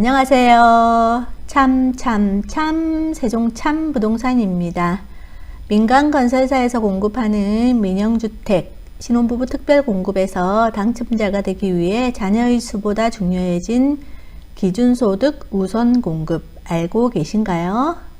안녕하세요. 세종참 부동산입니다. 민간건설사에서 공급하는 민영주택, 신혼부부 특별공급에서 당첨자가 되기 위해 자녀의 수보다 중요해진 기준소득 우선 공급 알고 계신가요?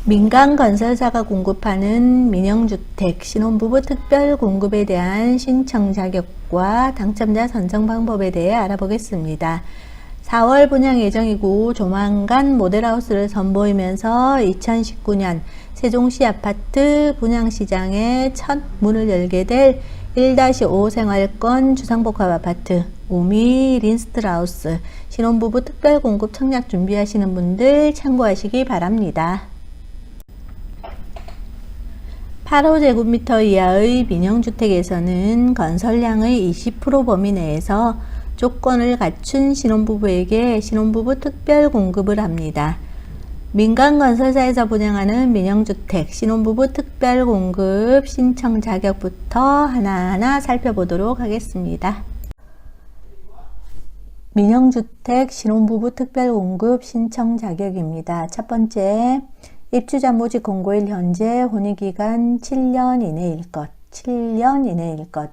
민간건설사가 공급하는 민영주택, 신혼부부 특별공급에 대한 신청 자격과 당첨자 선정 방법에 대해 알아보겠습니다. 4월 분양 예정이고 조만간 모델하우스를 선보이면서 2019년 세종시 아파트 분양시장에 첫 문을 열게 될 1-5 생활권 주상복합아파트 우미 린스트라우스 신혼부부 특별공급 청약 준비하시는 분들 참고하시기 바랍니다. 8호제곱미터 이하의 민영주택에서는 건설량의 20% 범위 내에서 조건을 갖춘 신혼부부에게 신혼부부 특별공급을 합니다. 민간건설사에서 분양하는 민영주택 신혼부부 특별공급 신청 자격부터 하나하나 살펴보도록 하겠습니다. 민영주택 신혼부부 특별공급 신청 자격입니다. 첫 번째, 입주자 모집 공고일 현재 혼인기간 7년 이내일 것, 7년 이내일 것.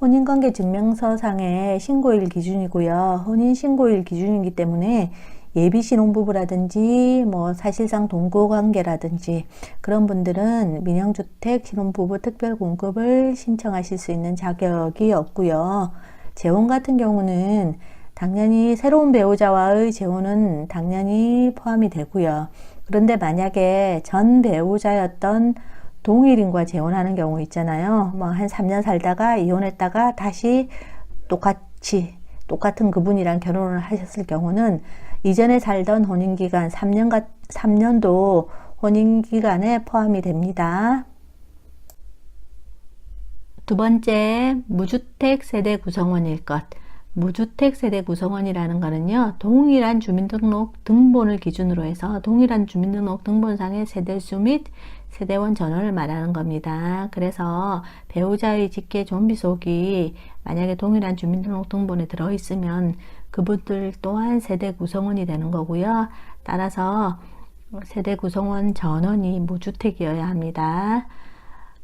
혼인관계 증명서상의 신고일 기준이고요. 혼인신고일 기준이기 때문에 예비 신혼부부라든지 사실상 동거관계라든지 그런 분들은 민영주택 신혼부부 특별공급을 신청하실 수 있는 자격이 없고요. 재혼 같은 경우는 당연히 새로운 배우자와의 재혼은 당연히 포함이 되고요. 그런데 만약에 전 배우자였던 동일인과 재혼하는 경우 있잖아요. 한 3년 살다가 이혼했다가 다시 똑같은 그분이랑 결혼을 하셨을 경우는 이전에 살던 혼인기간 3년도 혼인기간에 포함이 됩니다. 두 번째, 무주택 세대 구성원일 것. 무주택 세대 구성원이라는 거는요, 동일한 주민등록 등본을 기준으로 해서 동일한 주민등록 등본상의 세대수 및 세대원 전원을 말하는 겁니다. 그래서 배우자의 직계 좀비속이 만약에 동일한 주민등록 등본에 들어있으면 그분들 또한 세대 구성원이 되는 거고요. 따라서 세대 구성원 전원이 무주택이어야 합니다.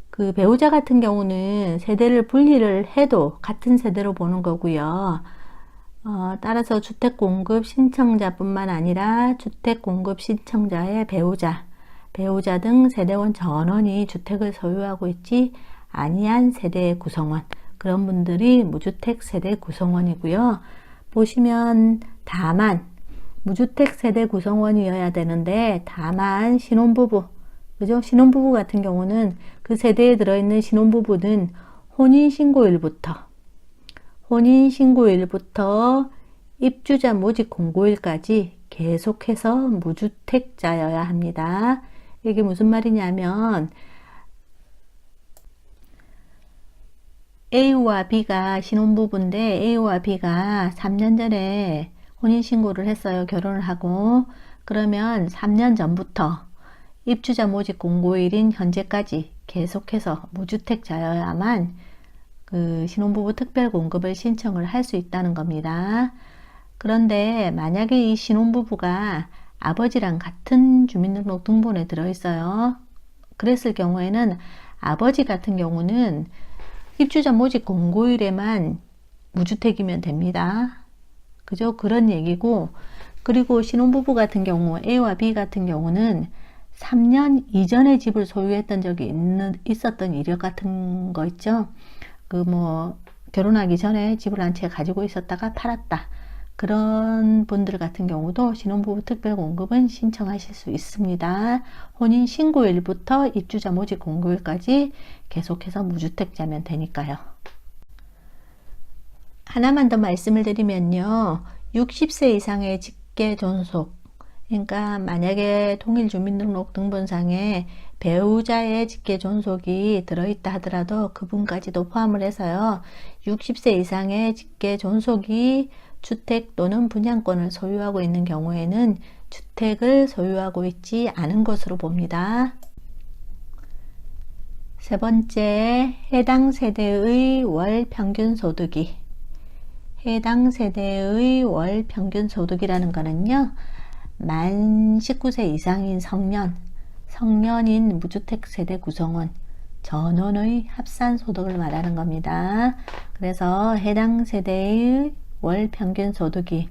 그 배우자 같은 경우는 세대를 분리를 해도 같은 세대로 보는 거고요. 따라서 주택공급 신청자뿐만 아니라 주택공급 신청자의 배우자 등 세대원 전원이 주택을 소유하고 있지 아니한 세대 구성원, 그런 분들이 무주택 세대 구성원이고요. 보시면 다만 무주택 세대 구성원이어야 되는데 다만 신혼부부, 그죠? 신혼부부 같은 경우는 그 세대에 들어있는 신혼부부는 혼인신고일부터 입주자 모집 공고일까지 계속해서 무주택자여야 합니다. 이게 무슨 말이냐면 A와 B가 신혼부부인데 A와 B가 3년 전에 혼인신고를 했어요. 결혼을 하고. 그러면 3년 전부터 입주자 모집 공고일인 현재까지 계속해서 무주택자여야만 그 신혼부부 특별공급을 신청을 할 수 있다는 겁니다. 그런데 만약에 이 신혼부부가 아버지랑 같은 주민등록 등본에 들어있어요. 그랬을 경우에는 아버지 같은 경우는 입주자 모집 공고일에만 무주택이면 됩니다. 그죠? 그런 얘기고, 그리고 신혼부부 같은 경우 A와 B 같은 경우는 3년 이전에 집을 소유했던 적이 있었던 이력 같은 거 있죠. 결혼하기 전에 집을 한 채 가지고 있었다가 팔았다. 그런 분들 같은 경우도 신혼부부 특별공급은 신청하실 수 있습니다. 혼인신고일부터 입주자 모집 공고일까지 계속해서 무주택자면 되니까요. 하나만 더 말씀을 드리면요. 60세 이상의 직계 존속, 그러니까 만약에 통일주민등록 등본상에 배우자의 직계 존속이 들어있다 하더라도 그분까지도 포함을 해서요. 60세 이상의 직계 존속이 주택 또는 분양권을 소유하고 있는 경우에는 주택을 소유하고 있지 않은 것으로 봅니다. 세 번째, 해당 세대의 월 평균 소득이. 해당 세대의 월 평균 소득이라는 거는요, 만 19세 이상인 성년인 무주택 세대 구성원 전원의 합산 소득을 말하는 겁니다. 그래서 해당 세대의 월 평균 소득이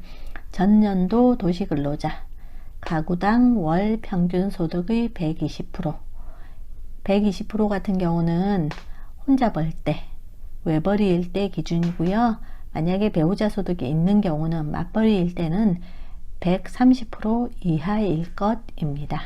전년도 도시근로자 가구당 월 평균 소득의 120% 같은 경우는 혼자 벌 때, 외벌이일 때 기준이고요. 만약에 배우자 소득이 있는 경우는 맞벌이일 때는 130% 이하일 것입니다.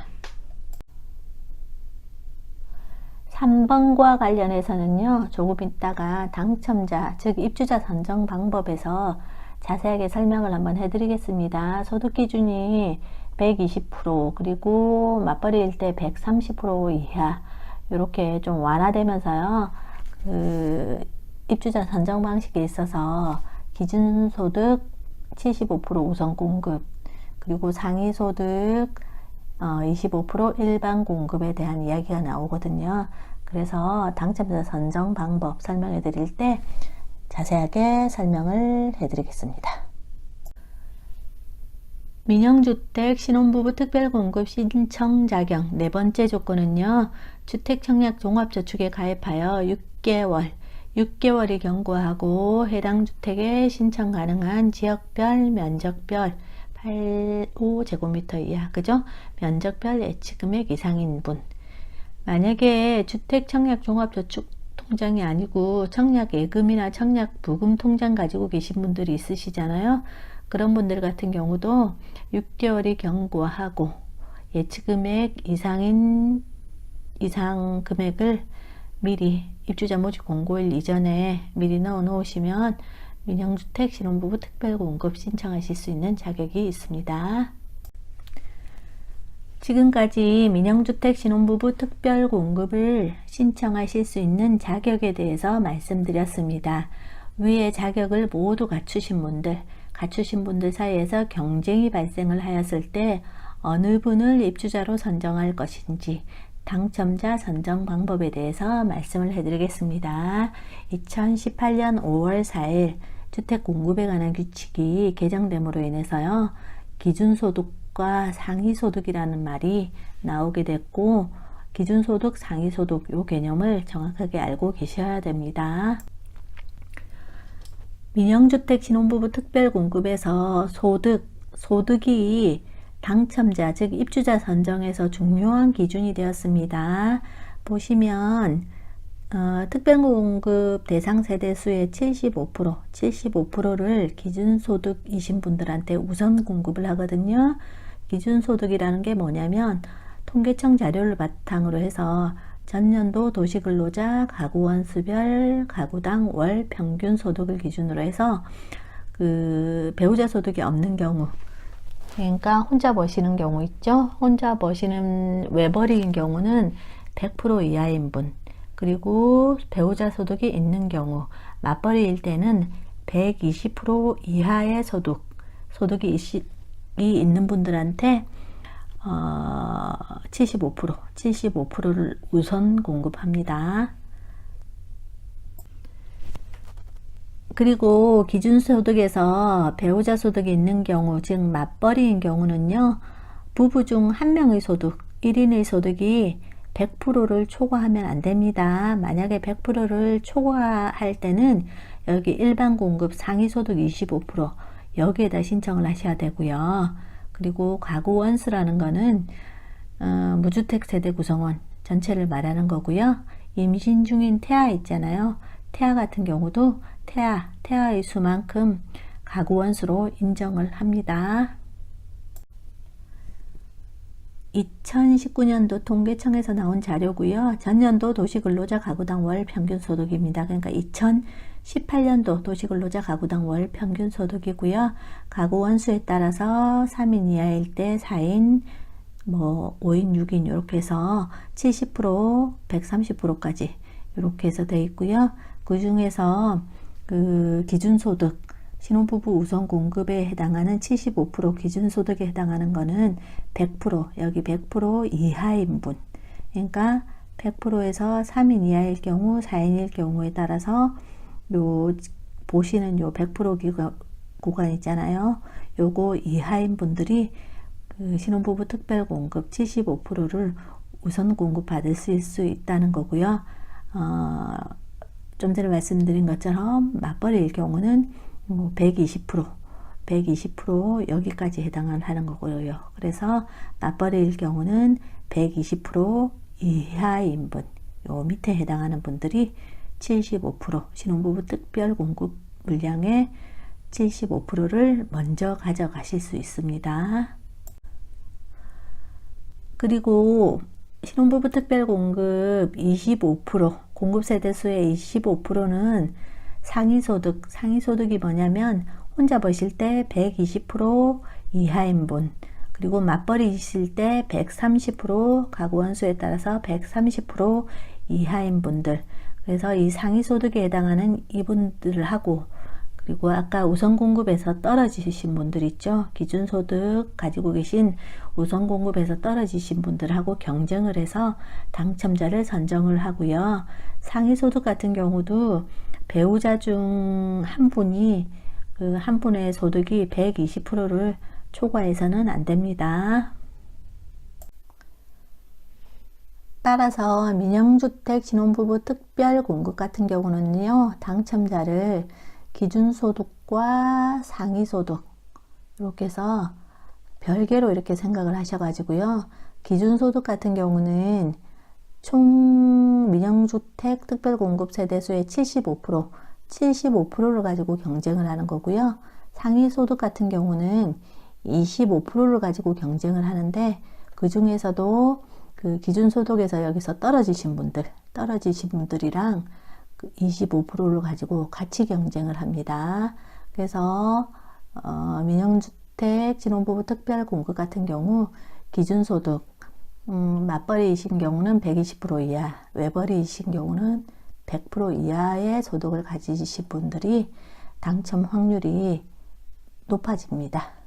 3번과 관련해서는요, 조금 있다가 당첨자, 즉 입주자 선정 방법에서 자세하게 설명을 한번 해드리겠습니다. 소득 기준이 120% 그리고 맞벌이일 때 130% 이하 이렇게 좀 완화되면서요, 입주자 선정 방식에 있어서 기준소득 75% 우선 공급, 그리고 상위소득 25% 일반 공급에 대한 이야기가 나오거든요. 그래서 당첨자 선정 방법 설명해 드릴 때 자세하게 설명을 해 드리겠습니다. 민영주택 신혼부부 특별공급 신청 자격 네 번째 조건은요, 주택청약 종합저축에 가입하여 6개월이 경과하고 해당 주택에 신청 가능한 지역별, 면적별 85제곱미터 이하, 그죠? 면적별 예치금액 이상인 분. 만약에 주택청약 종합저축 통장이 아니고 청약예금이나 청약부금 통장 가지고 계신 분들이 있으시잖아요. 그런 분들 같은 경우도 6개월이 경과하고 예치금액 이상 금액을 미리 입주자 모집 공고일 이전에 미리 넣어 놓으시면 민영주택 신혼부부 특별공급 신청하실 수 있는 자격이 있습니다. 지금까지 민영주택 신혼부부 특별공급을 신청하실 수 있는 자격에 대해서 말씀드렸습니다. 위의 자격을 모두 갖추신 분들 사이에서 경쟁이 발생을 하였을 때 어느 분을 입주자로 선정할 것인지 당첨자 선정 방법에 대해서 말씀을 해드리겠습니다. 2018년 5월 4일 주택 공급에 관한 규칙이 개정됨으로 인해서요, 기준소득과 상위소득이라는 말이 나오게 됐고, 기준소득, 상위소득 요 개념을 정확하게 알고 계셔야 됩니다. 민영주택 신혼부부 특별공급에서 소득이 당첨자, 즉 입주자 선정에서 중요한 기준이 되었습니다. 보시면 특별공급 대상 세대수의 75%를 기준소득이신 분들한테 우선 공급을 하거든요. 기준소득이라는 게 뭐냐면 통계청 자료를 바탕으로 해서 전년도 도시근로자 가구원수별 가구당 월 평균 소득을 기준으로 해서 배우자 소득이 없는 경우, 그러니까 혼자 버시는 경우 있죠. 혼자 버시는 외벌이인 경우는 100% 이하인 분, 그리고 배우자 소득이 있는 경우, 맞벌이일 때는 120% 이하의 소득이 있는 분들한테 75%를 우선 공급합니다. 그리고 기준소득에서 배우자 소득이 있는 경우, 즉 맞벌이인 경우는요, 부부 중 한 명의 소득, 1인의 소득이 100%를 초과하면 안 됩니다. 만약에 100%를 초과할 때는 여기 일반 공급 상위소득 25% 여기에다 신청을 하셔야 되고요. 그리고 가구 원수라는 거는 무주택 세대 구성원 전체를 말하는 거고요. 임신 중인 태아 있잖아요. 태아 같은 경우도 태아의 수만큼 가구 원수로 인정을 합니다. 2019년도 통계청에서 나온 자료고요. 전년도 도시근로자 가구당 월 평균 소득입니다. 그러니까 2018년도 도시근로자 가구당 월 평균 소득이고요. 가구 원수에 따라서 3인 이하일 때 4인, 5인, 6인 이렇게 해서 70%, 130%까지 이렇게 해서 되어 있고요. 그 중에서 기준소득 신혼부부 우선 공급에 해당하는 75% 기준소득에 해당하는 거는 100%, 여기 100% 이하인 분, 그러니까 100%에서 3인 이하일 경우, 4인일 경우에 따라서 요 보시는 요 100% 구간 있잖아요. 요거 이하인 분들이 그 신혼부부 특별공급 75%를 우선 공급받을 수 있다는 거고요. 좀 전에 말씀드린 것처럼 맞벌이일 경우는 120% 여기까지 해당을 하는 거고요. 그래서 맞벌이일 경우는 120% 이하인 분, 요 밑에 해당하는 분들이 75% 신혼부부 특별 공급 물량의 75%를 먼저 가져가실 수 있습니다. 그리고 신혼부부 특별 공급 25%, 공급 세대수의 25%는 상위소득이 뭐냐면 혼자 버실 때 120% 이하인 분, 그리고 맞벌이실 때 130%, 가구원수에 따라서 130% 이하인 분들, 그래서 이 상위소득에 해당하는 이분들하고, 그리고 아까 우선공급에서 떨어지신 분들 있죠. 기준소득 가지고 계신 우선공급에서 떨어지신 분들하고 경쟁을 해서 당첨자를 선정을 하고요. 상위소득 같은 경우도 배우자 중 한 분이 그 한 분의 소득이 120%를 초과해서는 안 됩니다. 따라서 민영주택 신혼부부 특별공급 같은 경우는요, 당첨자를 기준소득과 상위소득 이렇게 해서 별개로 이렇게 생각을 하셔가지고요. 기준소득 같은 경우는 총 민영주택 특별공급 세대수의 75%를 가지고 경쟁을 하는 거고요. 상위소득 같은 경우는 25%를 가지고 경쟁을 하는데, 그 중에서도 그 기준소득에서 여기서 떨어지신 분들이랑 그 25%를 가지고 같이 경쟁을 합니다. 그래서 민영주택 신혼부부 특별공급 같은 경우 기준소득 맞벌이이신 경우는 120% 이하, 외벌이이신 경우는 100% 이하의 소득을 가지신 분들이 당첨 확률이 높아집니다.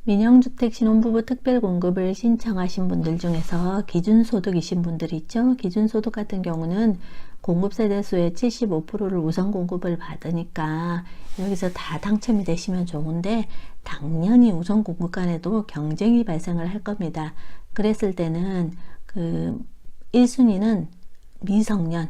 민영주택 신혼부부 특별공급을 신청하신 분들 중에서 기준소득이신 분들이 있죠. 기준소득 같은 경우는 공급세대수의 75%를 우선 공급을 받으니까 여기서 다 당첨이 되시면 좋은데, 당연히 우선 공급 간에도 경쟁이 발생을 할 겁니다. 그랬을 때는 그 1순위는 미성년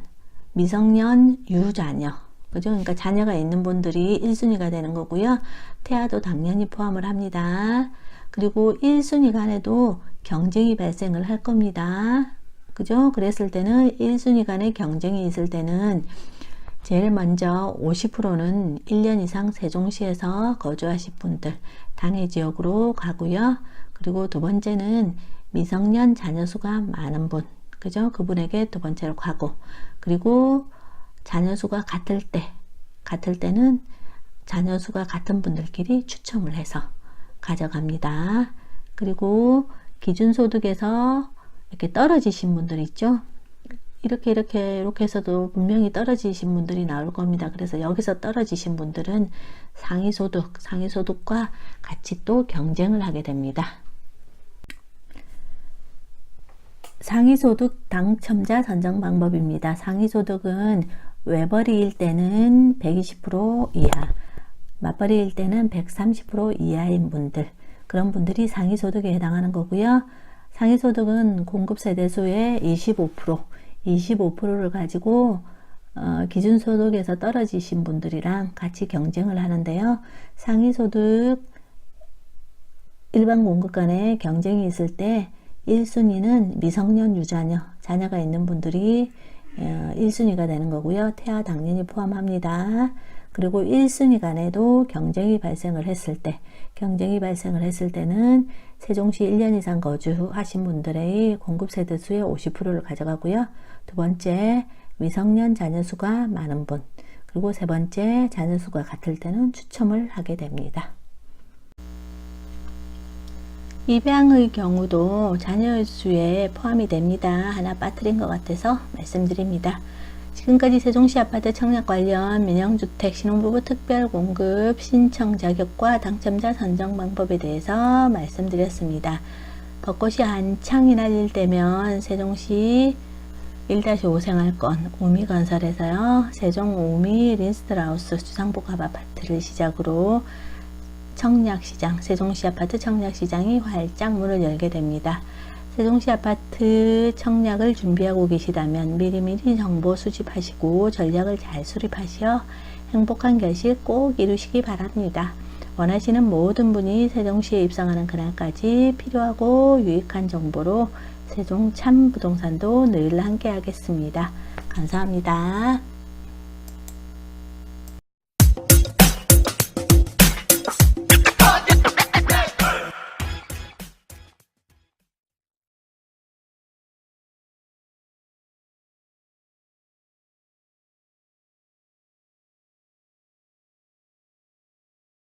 유자녀, 그죠? 그러니까 자녀가 있는 분들이 1순위가 되는 거고요. 태아도 당연히 포함을 합니다. 그리고 1순위 간에도 경쟁이 발생을 할 겁니다. 그죠? 그랬을 때는 1순위 간에 경쟁이 있을 때는 제일 먼저 50%는 1년 이상 세종시에서 거주하신 분들, 단위 지역으로 가고요. 그리고 두 번째는 미성년 자녀 수가 많은 분, 그죠? 그분에게 두 번째로 가고, 그리고 자녀 수가 같을 때는 자녀 수가 같은 분들끼리 추첨을 해서 가져갑니다. 그리고 기준소득에서 이렇게 떨어지신 분들 있죠? 이렇게 해서도 분명히 떨어지신 분들이 나올 겁니다. 그래서 여기서 떨어지신 분들은 상위소득과 같이 또 경쟁을 하게 됩니다. 상위소득 당첨자 선정 방법입니다. 상위소득은 외벌이일 때는 120% 이하, 맞벌이일 때는 130% 이하인 분들, 그런 분들이 상위소득에 해당하는 거고요. 상위소득은 공급세대수의 25%를 가지고 기준소득에서 떨어지신 분들이랑 같이 경쟁을 하는데요. 상위소득 일반 공급 간에 경쟁이 있을 때 1순위는 미성년 유자녀, 자녀가 있는 분들이 1순위가 되는 거고요. 태아 당연히 포함합니다. 그리고 1순위 간에도 경쟁이 발생을 했을 때는 세종시 1년 이상 거주하신 분들의 공급 세대 수의 50%를 가져가고요. 두 번째, 미성년 자녀 수가 많은 분, 그리고 세 번째, 자녀 수가 같을 때는 추첨을 하게 됩니다. 입양의 경우도 자녀 수에 포함이 됩니다. 하나 빠뜨린 것 같아서 말씀드립니다. 지금까지 세종시 아파트 청약 관련 민영주택 신혼부부 특별공급 신청 자격과 당첨자 선정 방법에 대해서 말씀드렸습니다. 벚꽃이 한창이 날릴 때면 세종시 1-5 생활권 우미건설에서요, 세종 우미 린스트라우스 주상복합 아파트를 시작으로 청약시장, 세종시 아파트 청약시장이 활짝 문을 열게 됩니다. 세종시 아파트 청약을 준비하고 계시다면 미리미리 정보 수집하시고 전략을 잘 수립하시어 행복한 결식 꼭 이루시기 바랍니다. 원하시는 모든 분이 세종시에 입성하는 그날까지 필요하고 유익한 정보로 세종 참 부동산도 늘 함께 하겠습니다. 감사합니다.